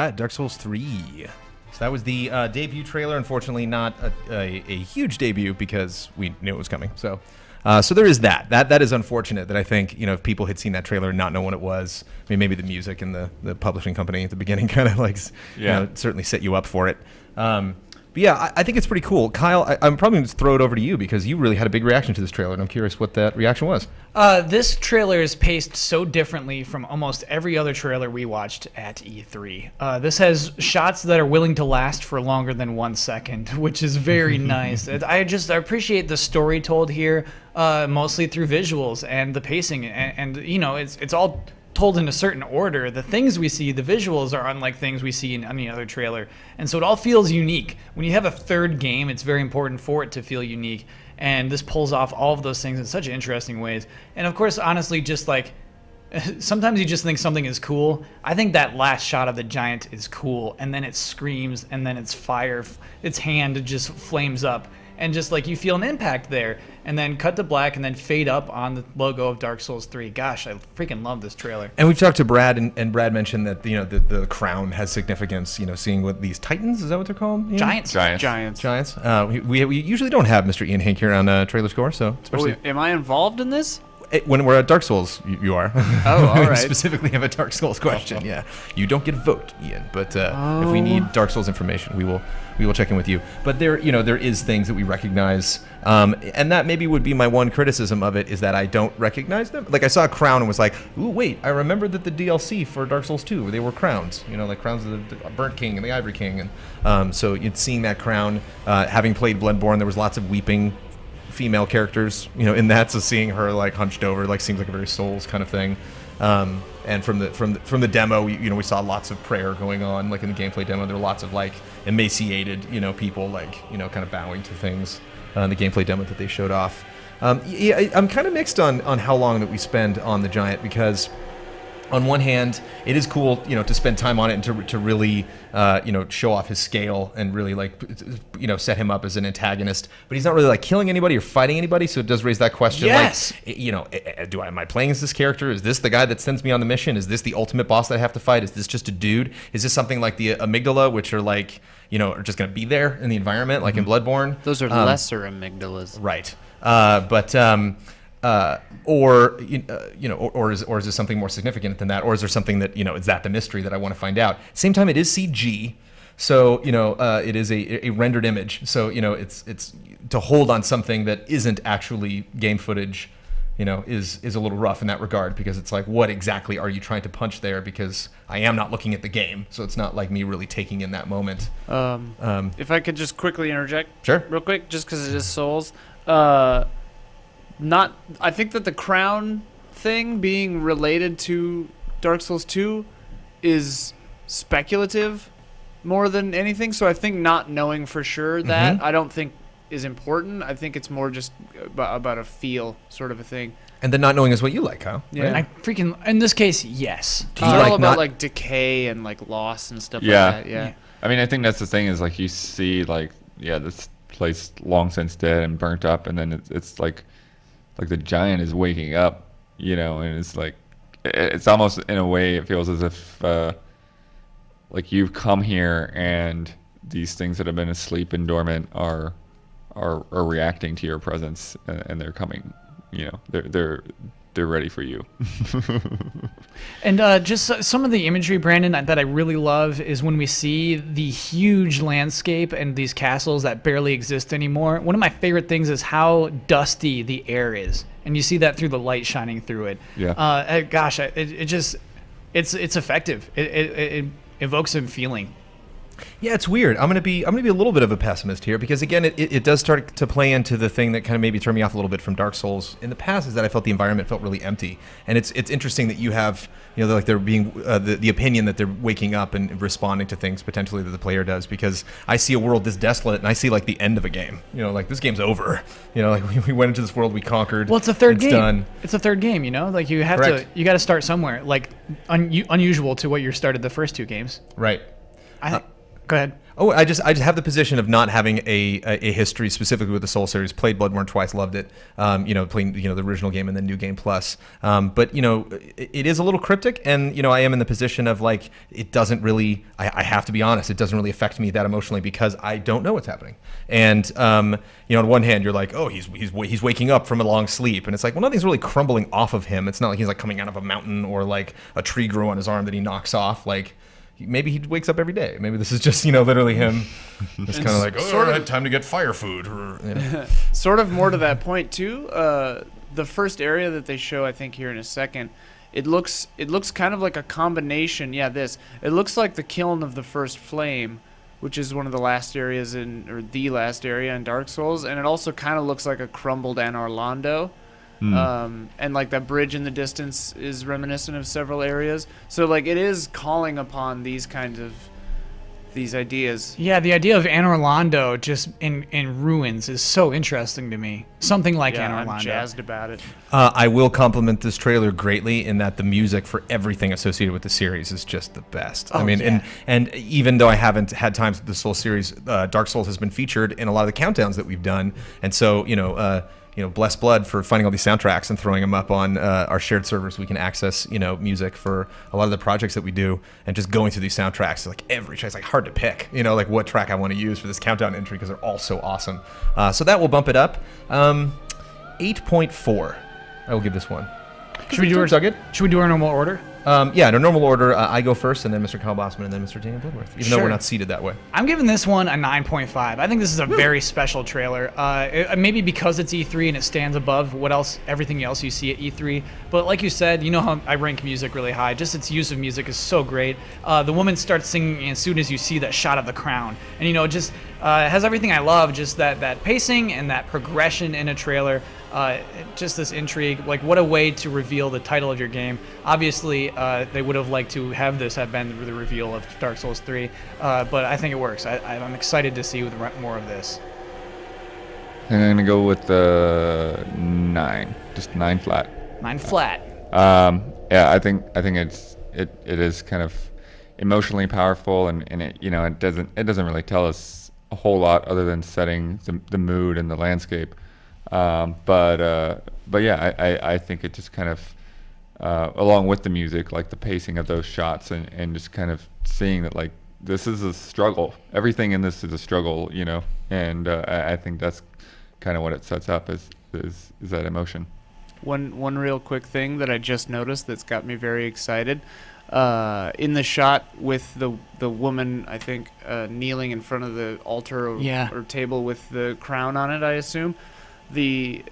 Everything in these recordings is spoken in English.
right, Dark Souls 3. So that was the debut trailer. Unfortunately, not a huge debut because we knew it was coming. So there is that. That is unfortunate. That I think if people had seen that trailer and not know what it was, I mean, maybe the music and the publishing company at the beginning kind of like certainly set you up for it. But yeah, I think it's pretty cool. Kyle, I'm probably going to throw it over to you because you really had a big reaction to this trailer, and I'm curious what that reaction was. This trailer is paced so differently from almost every other trailer we watched at E3. This has shots that are willing to last for longer than 1 second, which is very nice. I appreciate the story told here, mostly through visuals and the pacing, and it's all told in a certain order. The things we see, the visuals are unlike things we see in any other trailer, and so it all feels unique. When you have a third game, it's very important for it to feel unique, and this pulls off all of those things in such interesting ways. And of course, honestly, just like sometimes you just think something is cool. I think that last shot of the giant is cool, and then it screams, and then its hand just flames up, and just like you feel an impact there, and then cut to black, and then fade up on the logo of Dark Souls 3. Gosh, I freaking love this trailer. And we've talked to Brad, and Brad mentioned that the crown has significance. Seeing what these titans, is that what they're called? Giants. We usually don't have Mr. Ian Hink here on Trailer Score, so especially. Am I involved in this? When we're at Dark Souls, you are. Oh, all right. Specifically have a Dark Souls question. Yeah, you don't get a vote, Ian. But if we need Dark Souls information, we will check in with you. But there is things that we recognize, and that maybe would be my one criticism of it, is that I don't recognize them. Like I saw a crown and was like, ooh, wait, I remember that the DLC for Dark Souls 2, they were crowns. Like crowns of the Burnt King and the Ivory King, and so seeing that crown, having played Bloodborne, there was lots of weeping female characters, in that, so seeing her like hunched over, like seems like a very Souls kind of thing. And from the demo, we saw lots of prayer going on, like in the gameplay demo. There were lots of like emaciated, people like kind of bowing to things in the gameplay demo that they showed off. Yeah, I'm kind of mixed on how long that we spend on the giant, because on one hand, it is cool, to spend time on it and to really, show off his scale and really like, set him up as an antagonist. But he's not really like killing anybody or fighting anybody, so it does raise that question. Yes. Like, am I playing as this character? Is this the guy that sends me on the mission? Is this the ultimate boss that I have to fight? Is this just a dude? Is this something like the amygdala, which are like, are just going to be there in the environment, like in Bloodborne? Those are lesser amygdalas. Right. Or is this something more significant than that? Or is there something that, is that the mystery that I want to find out? Same time, it is CG, so, it is a rendered image. So, it's to hold on something that isn't actually game footage, is a little rough in that regard, because it's like, what exactly are you trying to punch there? Because I am not looking at the game, so it's not like me really taking in that moment. If I could just quickly interject, sure, real quick, just because it is Souls. I think that the crown thing being related to Dark Souls 2 is speculative more than anything. So I think not knowing for sure that, I don't think is important. I think it's more just about a feel sort of a thing. And then not knowing is what you like, Kyle. Yeah. Right? I freaking, in this case, yes. It's all about like decay and like loss and stuff like that. Yeah. I mean, I think that's the thing, is like you see like, this place long since dead and burnt up, and then it's like the giant is waking up, and it's like, it's almost in a way it feels as if like you've come here and these things that have been asleep and dormant are reacting to your presence, and they're coming, they're ready for you. And just some of the imagery, Brandon, that I really love is when we see the huge landscape and these castles that barely exist anymore. One of my favorite things is how dusty the air is, and you see that through the light shining through it. Yeah. Gosh, it's effective. It evokes a feeling. Yeah, it's weird. I'm gonna be a little bit of a pessimist here, because again, it does start to play into the thing that kind of maybe turned me off a little bit from Dark Souls in the past, is that I felt the environment felt really empty. And it's interesting that you have, they're being the opinion that they're waking up and responding to things potentially that the player does, because I see a world this desolate and I see like the end of a game. Like this game's over. Like we went into this world, we conquered. Well, it's a third game. Done. It's a third game. Like you have Correct. you got to start somewhere. Like unusual to what you started the first two games. Right. Go Go ahead. Oh, I just have the position of not having a history specifically with the Soul series. Played Bloodborne twice, loved it. Playing the original game and then New Game Plus. But it is a little cryptic, and I am in the position of like it doesn't really. I have to be honest, it doesn't really affect me that emotionally because I don't know what's happening. And on one hand, you're like, oh, he's waking up from a long sleep, and it's like, well, nothing's really crumbling off of him. It's not like he's like coming out of a mountain or like a tree grew on his arm that he knocks off. Like maybe he wakes up every day. Maybe this is just literally him. It's kind of like, all right, time to get fire food. Sort of more to that point too. The first area that they show, I think here in a second, it looks kind of like a combination. Yeah, it looks like the kiln of the first flame, which is one of the last areas or the last area in Dark Souls, and it also kind of looks like a crumbled Anor Londo. And like that bridge in the distance is reminiscent of several areas. So like it is calling upon these ideas. Yeah, the idea of Anor Londo just in ruins is so interesting to me. Something like Anor Londo. I'm jazzed about it. I will compliment this trailer greatly in that the music for everything associated with the series is just the best. Oh, I mean, yeah. and even though I haven't had times with the Soul series, Dark Souls has been featured in a lot of the countdowns that we've done, and so bless Blood for finding all these soundtracks and throwing them up on our shared servers. We can access, music for a lot of the projects that we do, and just going through these soundtracks, like every track, it's like hard to pick, like what track I want to use for this countdown entry because they're all so awesome. So that will bump it up. 8.4. I will give this one. Should we do our normal order? In a normal order, I go first, and then Mr. Kyle Bossman, and then Mr. Daniel Bloodworth, even though we're not seated that way. I'm giving this one a 9.5. I think this is a very special trailer. Maybe because it's E3 and it stands above everything else you see at E3. But like you said, how I rank music really high. Just its use of music is so great. The woman starts singing as soon as you see that shot of the crown, and it has everything I love. Just that pacing and that progression in a trailer. Just this intrigue. Like, what a way to reveal the title of your game. Obviously, they would have liked to have this have been the reveal of Dark Souls 3, but I think it works. I'm excited to see more of this. I'm gonna go with the 9, just 9 flat. 9 flat. I think it is kind of emotionally powerful, and it doesn't really tell us a whole lot other than setting the mood and the landscape. But yeah, I think it just kind of, along with the music, like the pacing of those shots and just kind of seeing that like this is a struggle. Everything in this is a struggle, and I think that's kind of what it sets up is that emotion. One real quick thing that I just noticed that's got me very excited. In the shot with the woman, I think, kneeling in front of the altar or table with the crown on it, I assume. The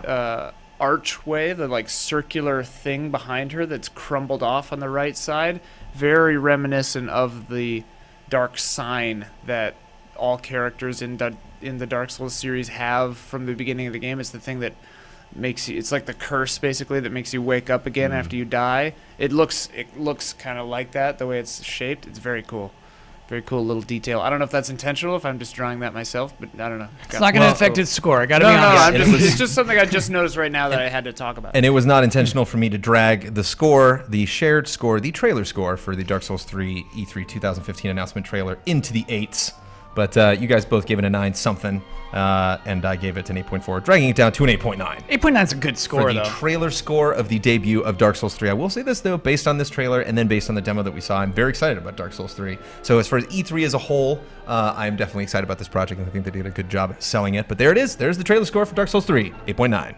archway, the like circular thing behind her that's crumbled off on the right side, very reminiscent of the dark sign that all characters in the Dark Souls series have from the beginning of the game. It's the thing that makes you, it's like the curse basically that makes you wake up again after you die. It looks kind of like that, the way it's shaped. It's very cool. Very cool little detail. I don't know if that's intentional, if I'm just drawing that myself, but I don't know. It's not going to affect its score. I got to be honest. It's just something I just noticed right now that I had to talk about. And it was not intentional for me to drag the score, the shared score, the trailer score for the Dark Souls 3 E3 2015 announcement trailer into the 8s. But you guys both gave it a 9 something, and I gave it an 8.4, dragging it down to an 8.9. 8.9 is a good score, though. For the trailer score of the debut of Dark Souls 3. I will say this, though, based on this trailer and then based on the demo that we saw, I'm very excited about Dark Souls 3. So as far as E3 as a whole, I'm definitely excited about this project, and I think they did a good job selling it. But there it is. There's the trailer score for Dark Souls 3, 8.9.